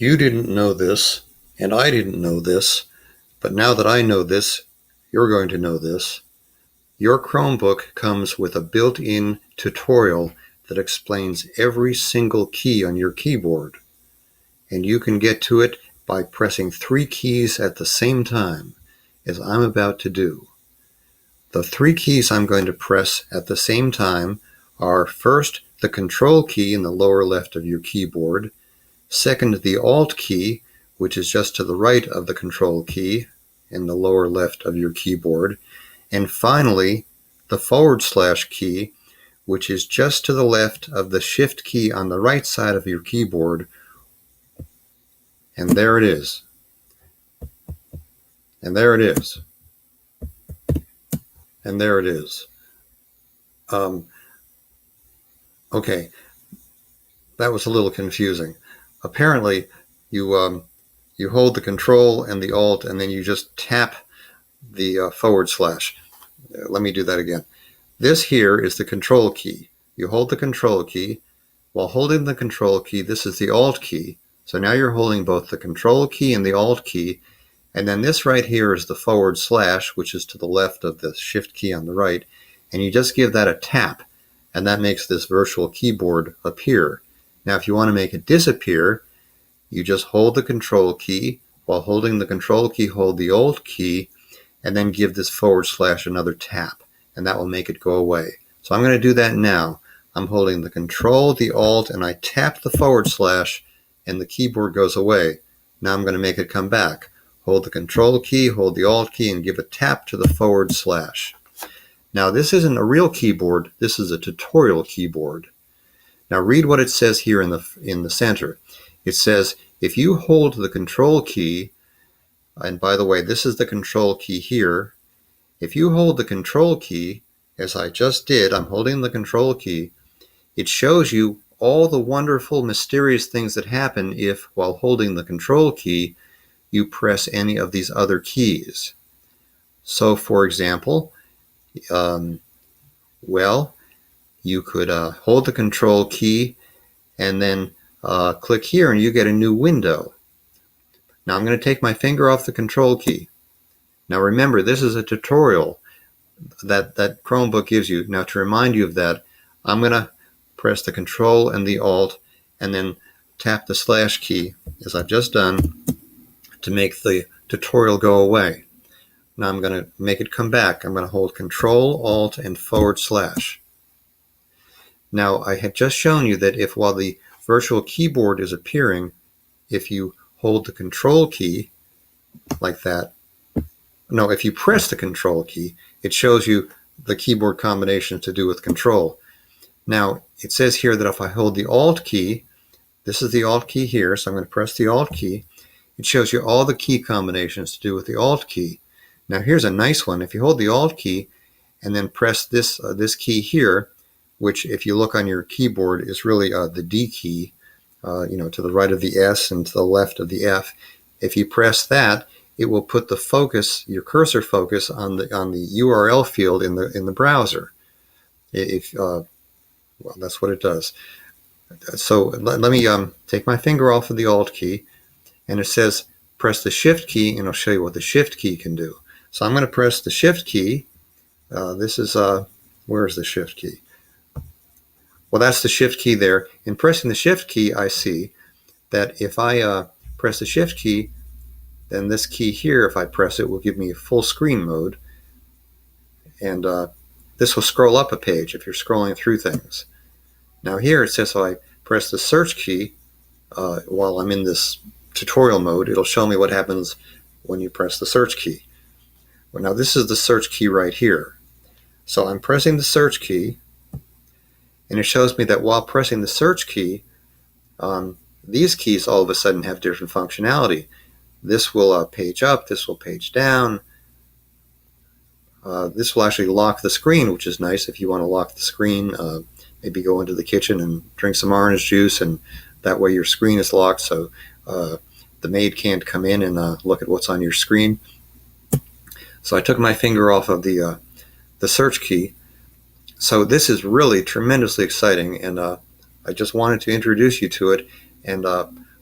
You didn't know this, and I didn't know this, but now that I know this, you're going to know this. Your Chromebook comes with a built-in tutorial that explains every single key on your keyboard, and you can get to it by pressing 3 keys at the same time, as I'm about to do. The 3 keys I'm going to press at the same time are first the Control key in the lower left of your keyboard, second the Alt key, which is just to the right of the Control key in the lower left of your keyboard, and finally the / key, which is just to the left of the Shift key on the right side of your keyboard. And there it is. And there it is. And there it is. Okay, that was a little confusing. Apparently, you hold the Control and the Alt, and then you just tap the / Let me do that again. This here is the Control key. You hold the Control key. While holding the Control key, this is the Alt key. So now you're holding both the Control key and the Alt key. And then this right here is the /, which is to the left of the Shift key on the right. And you just give that a tap, and that makes this virtual keyboard appear. Now, if you want to make it disappear, you just hold the Control key. While holding the Control key, hold the Alt key, and then give this / another tap, and that will make it go away. So I'm going to do that now. I'm holding the Control, the Alt, and I tap the / and the keyboard goes away. Now I'm going to make it come back. Hold the Control key, hold the Alt key, and give a tap to the /. Now this isn't a real keyboard, this is a tutorial keyboard. Now read what it says here in the center. It says, if you hold the Control key, and by the way, this is the Control key here. If you hold the Control key, as I just did, I'm holding the Control key, it shows you all the wonderful, mysterious things that happen if, while holding the Control key, you press any of these other keys. So, for example, you could hold the Control key and then click here and you get a new window. Now I'm going to take my finger off the Control key. Now remember, this is a tutorial that Chromebook gives you. Now to remind you of that, I'm going to press the Control and the Alt and then tap the / key, as I've just done, to make the tutorial go away. Now I'm going to make it come back. I'm going to hold Control, Alt, and /. Now I had just shown you that if, while the virtual keyboard is appearing, if you hold the Control key like that, no, if you press the Control key, it shows you the keyboard combinations to do with Control. Now it says here that if I hold the Alt key, this is the Alt key here, so I'm going to press the Alt key. It shows you all the key combinations to do with the Alt key. Now here's a nice one. If you hold the Alt key and then press this key here, which if you look on your keyboard is really the D key, to the right of the S and to the left of the F. If you press that, it will put the focus, your cursor focus, on the URL field in the browser. Well, that's what it does. So let me take my finger off of the Alt key, and it says press the Shift key, and I'll show you what the Shift key can do. So I'm going to press the Shift key. This is where's the Shift key? Well, that's the Shift key there. In pressing the Shift key, I see that if I press the Shift key, then this key here, if I press it, will give me a full screen mode. And this will scroll up a page if you're scrolling through things. Now here it says if I press the search key while I'm in this tutorial mode, it'll show me what happens when you press the search key. Well, now this is the search key right here. So I'm pressing the search key, and it shows me that while pressing the search key, these keys all of a sudden have different functionality. This will page up, this will page down. This will actually lock the screen, which is nice if you want to lock the screen. Maybe go into the kitchen and drink some orange juice, and that way your screen is locked, so the maid can't come in and look at what's on your screen. So I took my finger off of the search key. So this is really tremendously exciting, and I just wanted to introduce you to it, and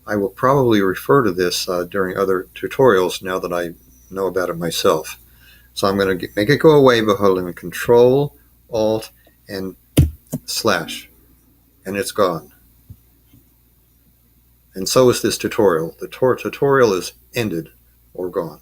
I will probably refer to this during other tutorials now that I know about it myself. So I'm going to make it go away by holding Control, Alt, and slash, and it's gone. And so is this tutorial. The tutorial is ended or gone.